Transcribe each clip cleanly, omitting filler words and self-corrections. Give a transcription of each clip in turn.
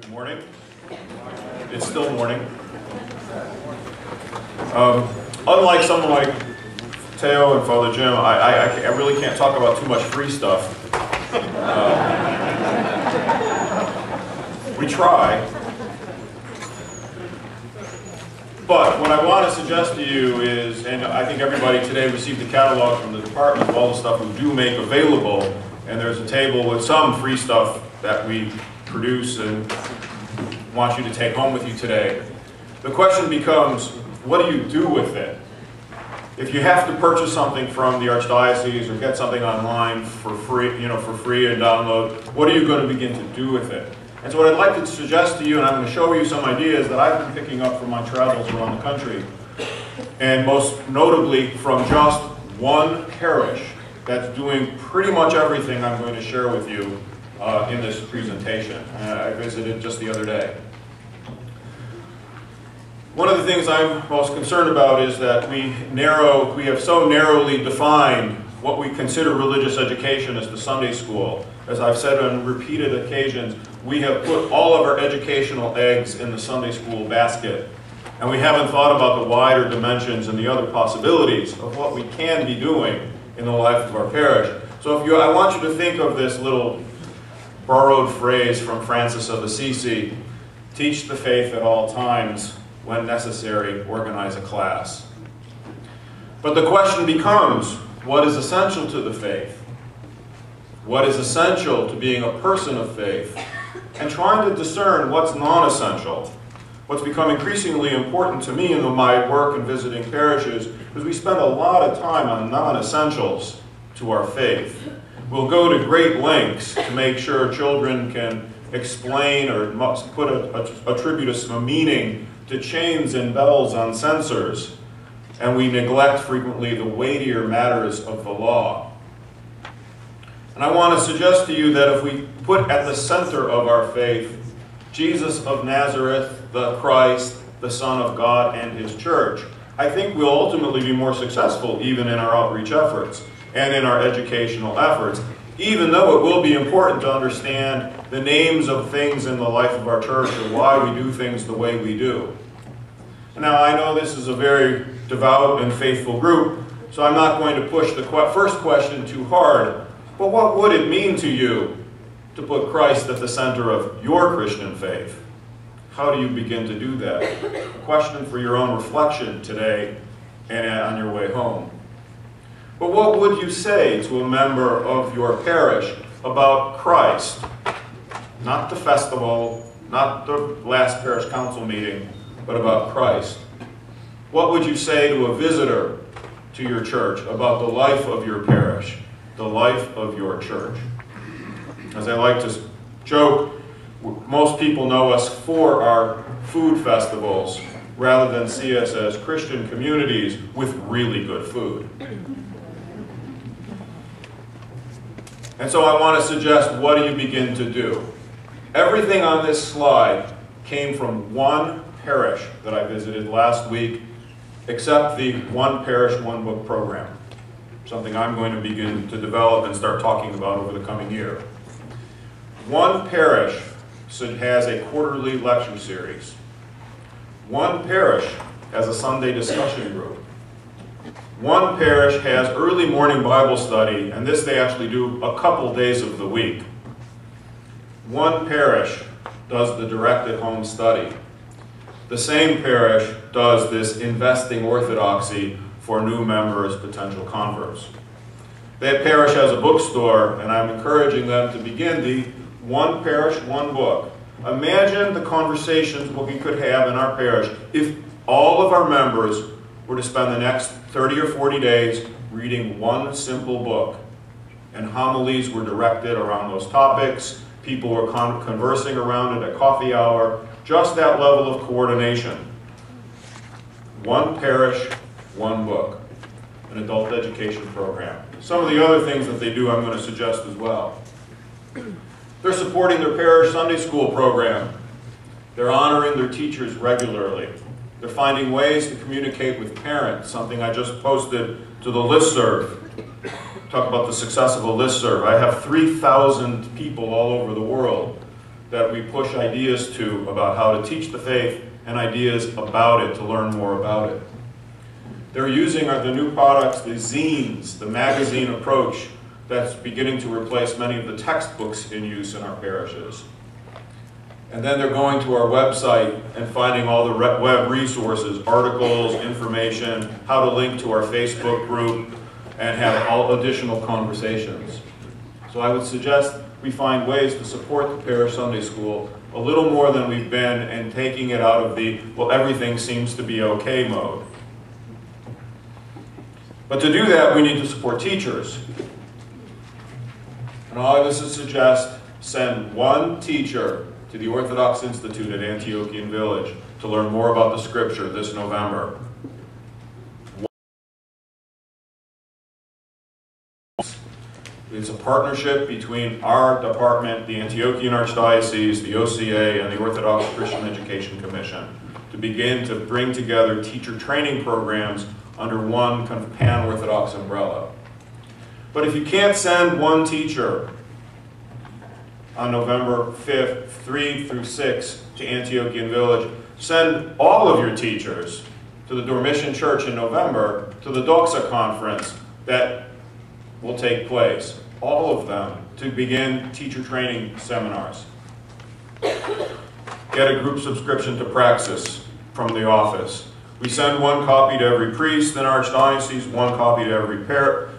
Good morning. It's still morning. Unlike someone like Theo and Father Jim, I really can't talk about too much free stuff. We try. But what I want to suggest to you is, and I think everybody today received the catalog from the department of all the stuff we do make available, and there's a table with some free stuff that we produce and want you to take home with you today. The question becomes, what do you do with it? If you have to purchase something from the Archdiocese or get something online for free, and download, what are you going to begin to do with it? And so what I'd like to suggest to you, and I'm going to show you some ideas that I've been picking up from my travels around the country, and most notably from just one parish that's doing pretty much everything I'm going to share with you in this presentation. I visited just the other day. One of the things I'm most concerned about is that we have so narrowly defined what we consider religious education as the Sunday school. As I've said on repeated occasions, we have put all of our educational eggs in the Sunday school basket, and we haven't thought about the wider dimensions and the other possibilities of what we can be doing in the life of our parish. So I want you to think of this little borrowed phrase from Francis of Assisi: teach the faith at all times, when necessary, organize a class. But the question becomes, what is essential to the faith? What is essential to being a person of faith? And trying to discern what's non-essential. What's become increasingly important to me in my work and visiting parishes is we spend a lot of time on non-essentials to our faith. We'll go to great lengths to make sure children can explain or attribute a meaning to chains and bells on censers, and we neglect frequently the weightier matters of the law. And I want to suggest to you that if we put at the center of our faith Jesus of Nazareth, the Christ, the Son of God, and His Church, I think we'll ultimately be more successful even in our outreach efforts and in our educational efforts, even though it will be important to understand the names of things in the life of our church and why we do things the way we do. Now, I know this is a very devout and faithful group, so I'm not going to push the first question too hard, but what would it mean to you to put Christ at the center of your Christian faith? How do you begin to do that? A question for your own reflection today and on your way home. But what would you say to a member of your parish about Christ? Not the festival, not the last parish council meeting, but about Christ. What would you say to a visitor to your church about the life of your parish, the life of your church? As I like to joke, most people know us for our food festivals rather than see us as Christian communities with really good food. And so I want to suggest, what do you begin to do? Everything on this slide came from one parish that I visited last week, except the One Parish, One Book program, something I'm going to begin to develop and start talking about over the coming year. One parish has a quarterly lecture series. One parish has a Sunday discussion group. One parish has early morning Bible study, and this they actually do a couple days of the week. One parish does the directed home study. The same parish does this investing orthodoxy for new members, potential converts. That parish has a bookstore, and I'm encouraging them to begin the One Parish, One Book. Imagine the conversations what we could have in our parish if all of our members were to spend the next 30 or 40 days reading one simple book, and homilies were directed around those topics, people were conversing around it at coffee hour, just that level of coordination. One parish, one book, an adult education program. Some of the other things that they do I'm going to suggest as well. They're supporting their parish Sunday school program. They're honoring their teachers regularly. They're finding ways to communicate with parents, something I just posted to the Listserv. Talk about the success of a Listserv. I have 3,000 people all over the world that we push ideas to about how to teach the faith and ideas about it to learn more about it. They're using the new products, the zines, the magazine approach that's beginning to replace many of the textbooks in use in our parishes. And then they're going to our website and finding all the web resources, articles, information, how to link to our Facebook group, and have all additional conversations. So I would suggest we find ways to support the Parish Sunday School a little more than we've been, and taking it out of the, well, everything seems to be okay mode. But to do that, we need to support teachers. And all of this is suggest send one teacher to the Orthodox Institute at Antiochian Village to learn more about the Scripture this November. It's a partnership between our department, the Antiochian Archdiocese, the OCA, and the Orthodox Christian Education Commission to begin to bring together teacher training programs under one kind of pan-Orthodox umbrella. But if you can't send one teacher on November 5th, 3 through 6 to Antiochian Village, send all of your teachers to the Dormition Church in November to the Doxa conference that will take place. All of them to begin teacher training seminars. Get a group subscription to Praxis from the office. We send one copy to every priest in our archdiocese, one copy to every parish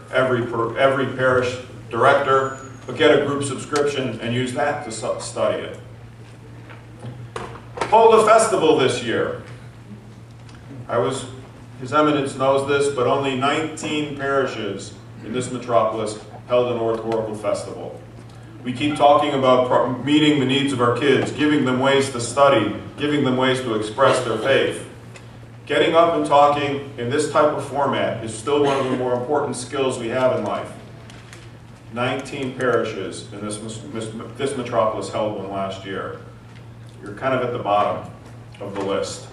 director, but get a group subscription and use that to study it. Hold a festival this year. His Eminence knows this, but only 19 parishes in this metropolis held an oratorical festival. We keep talking about meeting the needs of our kids, giving them ways to study, giving them ways to express their faith. Getting up and talking in this type of format is still one of the more important skills we have in life. 19 parishes in this metropolis held one last year. You're kind of at the bottom of the list.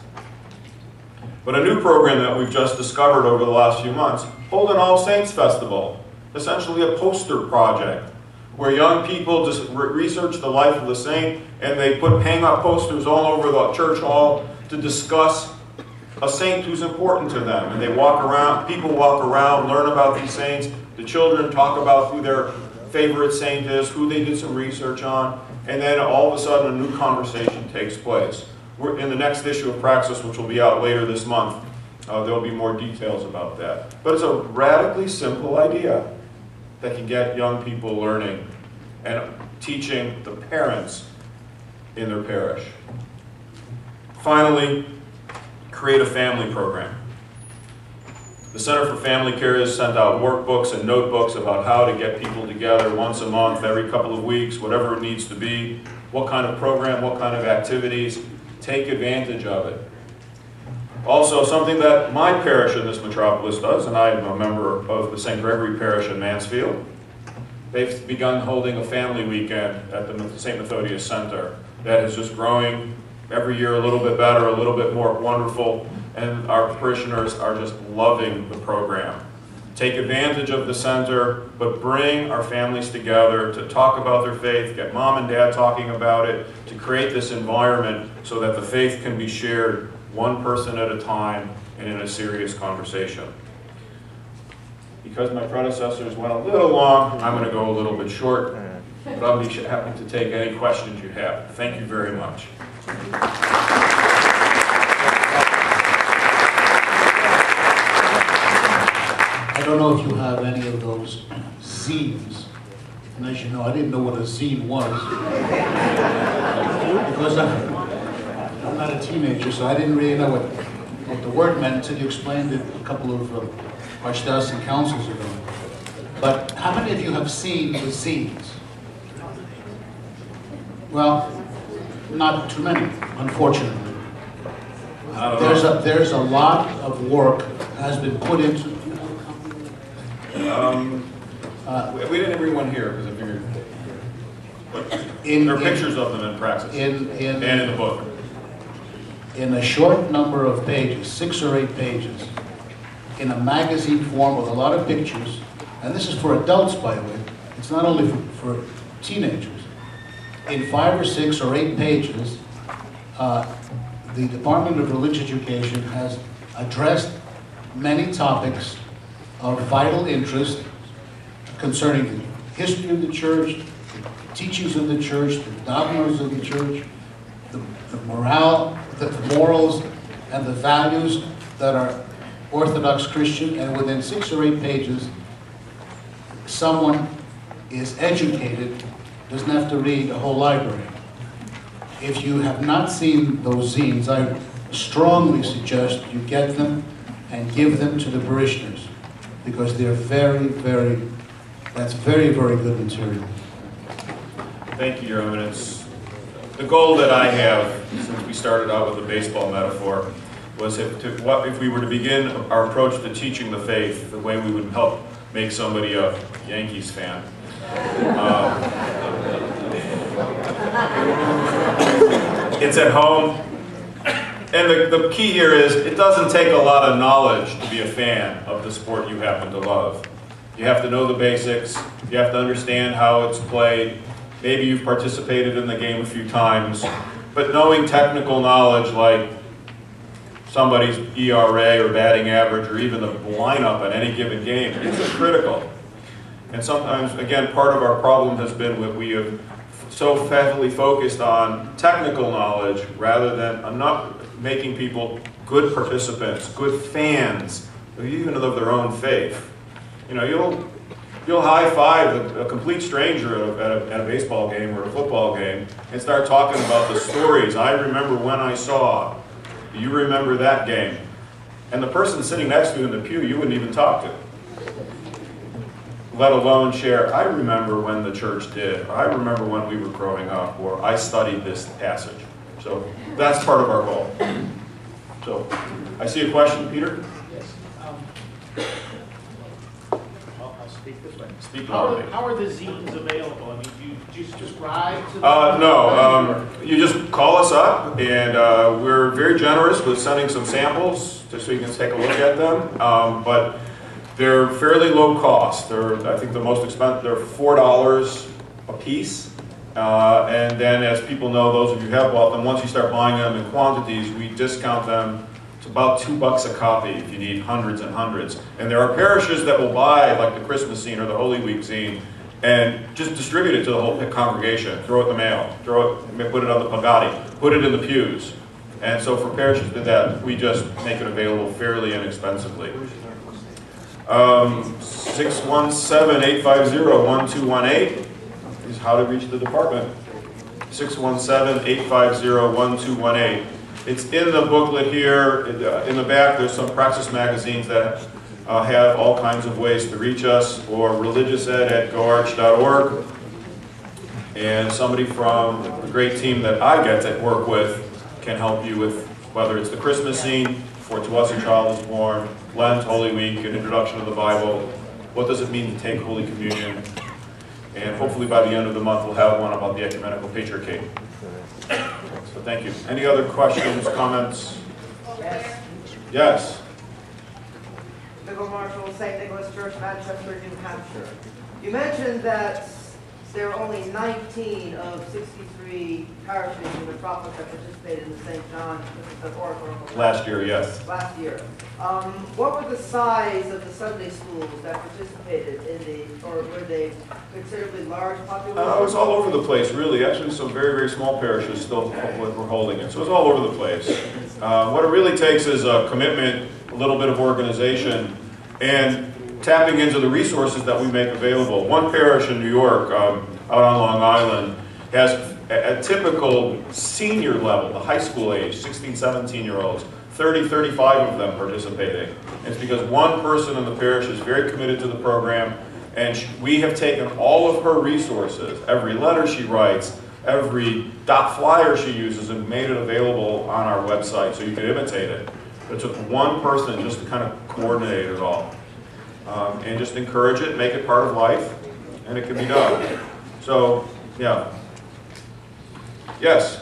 But a new program that we've just discovered over the last few months, hold an All Saints Festival. Essentially a poster project where young people just research the life of the saint, and they hang up posters all over the church hall to discuss a saint who's important to them. And they walk around, people walk around, learn about these saints. The children talk about who their favorite saint is, who they did some research on, and then all of a sudden a new conversation takes place. We're in the next issue of Praxis, which will be out later this month. There'll be more details about that. But it's a radically simple idea that can get young people learning and teaching the parents in their parish. Finally, create a family program. The Center for Family Care has sent out workbooks and notebooks about how to get people together once a month, every couple of weeks, whatever it needs to be, what kind of program, what kind of activities. Take advantage of it. Also, something that my parish in this metropolis does, and I am a member of the St. Gregory Parish in Mansfield, they've begun holding a family weekend at the St. Methodius Center that is just growing every year a little bit better, a little bit more wonderful, and our parishioners are just loving the program. Take advantage of the center, but bring our families together to talk about their faith, get mom and dad talking about it, to create this environment so that the faith can be shared one person at a time and in a serious conversation. Because my predecessors went a little long, I'm going to go a little bit short, but I'll be happy to take any questions you have. Thank you very much. I don't know if you have any of those zines. And as you know, I didn't know what a zine was. Because I'm not a teenager, so I didn't really know what the word meant until you explained it a couple of archdiocesan councils ago. But how many of you have seen the zines? Well, not too many, unfortunately. There's a lot of work has been put into. We didn't bring one here because I figured there are pictures of them in Praxis and in the book. In a short number of pages, 6 or 8 pages, in a magazine form with a lot of pictures, and this is for adults, by the way. It's not only for teenagers. in 5 or 6 or 8 pages, the Department of Religious Education has addressed many topics of vital interest concerning the history of the church, the teachings of the church, the dogmas of the church, the morale, the morals, and the values that are Orthodox Christian, and within 6 or 8 pages, someone is educated, doesn't have to read a whole library. If you have not seen those zines, I strongly suggest you get them and give them to the parishioners, because they're that's very, very good material. Thank you, Your Eminence. The goal that I have, since we started out with the baseball metaphor, was if we were to begin our approach to teaching the faith, the way we would help make somebody a Yankees fan. It's at home. And the key here is, it doesn't take a lot of knowledge to be a fan of the sport you happen to love. You have to know the basics. You have to understand how it's played. Maybe you've participated in the game a few times. But knowing technical knowledge like somebody's ERA or batting average or even the lineup on any given game is critical. And sometimes, again, part of our problem has been that we have so heavily focused on technical knowledge rather than not making people good participants, good fans, even of their own faith. You know, you'll high-five a complete stranger at a baseball game or a football game and start talking about the stories. I remember when I saw. Do you remember that game? And the person sitting next to you in the pew, you wouldn't even talk to. Let alone share, I remember when the church did, or I remember when we were growing up, or I studied this passage. So that's part of our goal. So, I see a question, Peter? Yes. I'll speak this way. Speak loudly. How are the zines available? I mean, do you subscribe to them? No. You just call us up, and we're very generous with sending some samples, just so you can take a look at them. But they're fairly low cost. I think the most expensive, they're $4 a piece. And then, as people know, those of you who have bought them, once you start buying them in quantities, we discount them to about $2 a copy if you need hundreds and hundreds. And there are parishes that will buy, like the Christmas zine or the Holy Week zine, and just distribute it to the whole congregation. Throw it in the mail, put it on the pagadi, put it in the pews. And so for parishes that do that, we just make it available fairly inexpensively. 617-850-1218 is how to reach the department. 617-850-1218. It's in the booklet here. In the back, there's some praxis magazines that have all kinds of ways to reach us, or religioused@goarch.org. And somebody from the great team that I get to work with can help you with whether it's the Christmas scene, for To Us a Child is Born, Lent, Holy Week, an introduction to the Bible, what does it mean to take Holy Communion, and hopefully by the end of the month we'll have one about the ecumenical patriarchate. So thank you. Any other questions, comments? Yes. Nicholas Marshall, St. Nicholas Church, Manchester, New Hampshire. You mentioned that there are only 19 of 63 parishes in the metropolis that participated in the St. John, the Oratorical. Last year, yes. Last year. What were the size of the Sunday schools that participated in the, or were they considerably large populations? It was all over the place, really. Actually, some very, very small parishes still were holding it. So it was all over the place. What it really takes is a commitment, a little bit of organization, and tapping into the resources that we make available. One parish in New York, out on Long Island, has a typical senior level, the high school age, 16, 17-year-olds, 30, 35 of them participating. It's because one person in the parish is very committed to the program, and we have taken all of her resources, every letter she writes, every dot flyer she uses, and made it available on our website so you can imitate it. It took one person just to kind of coordinate it all. And just encourage it, make it part of life, and it can be done. So, yeah. Yes?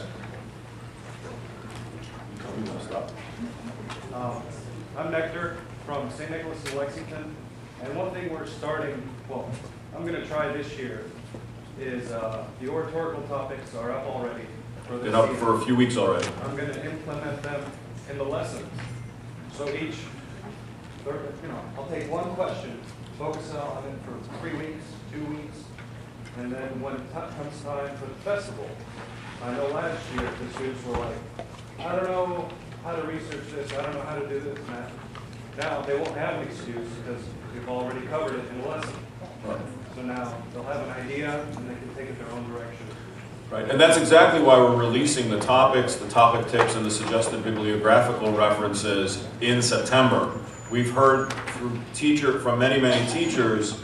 I'm Nectar from St. Nicholas of Lexington, and one thing we're starting, well, I'm going to try this year, is the oratorical topics are up already for this Been up season. for a few weeks already. I'm going to implement them in the lessons. So each, I'll take one question, focus on it for 3 weeks, 2 weeks, and then when it comes time for the festival, I know last year the students were like, I don't know how to research this, I don't know how to do this and that. Now they won't have an excuse because we've already covered it in a lesson. So now they'll have an idea and they can take it their own direction. Right, and that's exactly why we're releasing the topics, the topic tips, and the suggested bibliographical references in September. We've heard from many, many teachers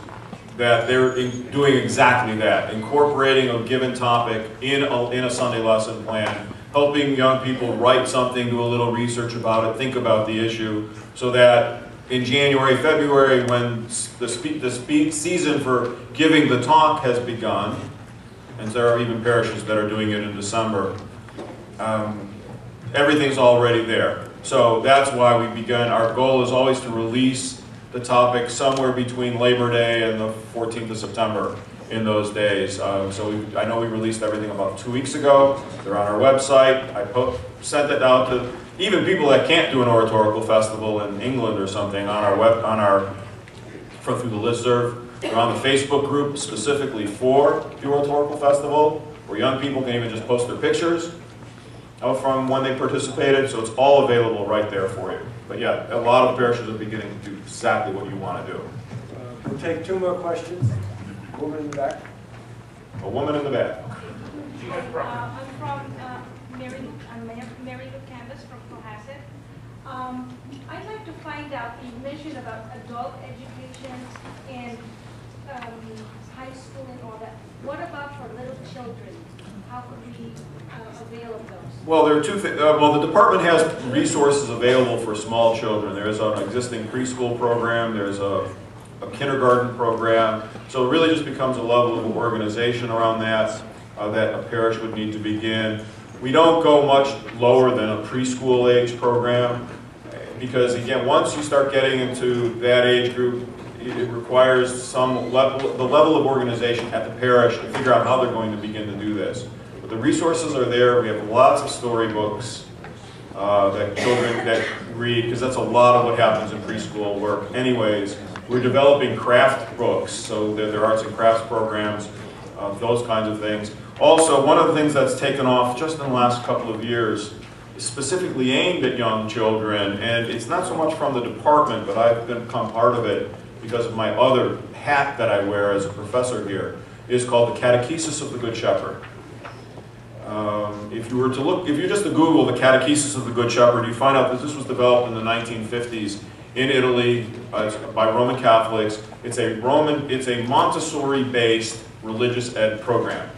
that they're doing exactly that, incorporating a given topic in a Sunday lesson plan, helping young people write something, do a little research about it, think about the issue, so that in January, February, when the season for giving the talk has begun, and there are even parishes that are doing it in December, everything's already there. So that's why we begun. Our goal is always to release the topic somewhere between Labor Day and the 14th of September in those days. I know we released everything about 2 weeks ago. They're on our website. I sent it out to even people that can't do an oratorical festival in England or something through the Listserv. They're on the Facebook group specifically for the Oratorical Festival, where young people can even just post their pictures from when they participated, so it's all available right there for you. But yeah, a lot of parishes are beginning to do exactly what you want to do. We'll take 2 more questions. Woman in the back. A woman in the back. I'm from Mary Lou Canvas from Cohasset. I'd like to find out, you mentioned about adult education and high school and all that. What about for little children? How could we avail of those? Well, there are 2 things. Well, the department has resources available for small children. There is an existing preschool program. There's a kindergarten program. So it really just becomes a level of organization around that that a parish would need to begin. We don't go much lower than a preschool age program because, again, once you start getting into that age group, it requires the level of organization at the parish to figure out how they're going to begin to do this. But the resources are there. We have lots of storybooks that children that read, because that's a lot of what happens in preschool work anyways. We're developing craft books, so there are arts and crafts programs, those kinds of things. Also, one of the things that's taken off just in the last couple of years is specifically aimed at young children, and it's not so much from the department, but I've become part of it because of my other hat that I wear as a professor here, is called the Catechesis of the Good Shepherd. If you just Google the Catechesis of the Good Shepherd, you find out that this was developed in the 1950s in Italy by Roman Catholics. It's a Montessori-based religious ed program.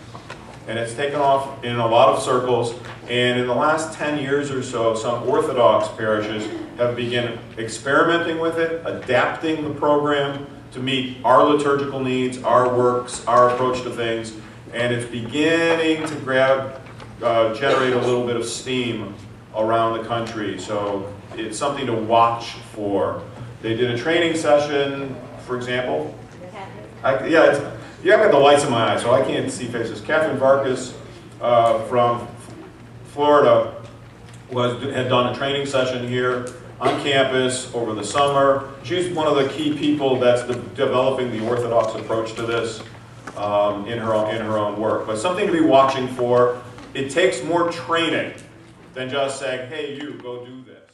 And it's taken off in a lot of circles. And in the last 10 years or so, some Orthodox parishes have begun experimenting with it, adapting the program to meet our liturgical needs, our works, our approach to things. And it's beginning to generate a little bit of steam around the country. So it's something to watch for. They did a training session, for example. You have got the lights in my eyes, so I can't see faces. Catherine Vargas from Florida had done a training session here on campus over the summer. She's one of the key people that's developing the Orthodox approach to this in her own work. But something to be watching for. It takes more training than just saying, hey, you, go do this.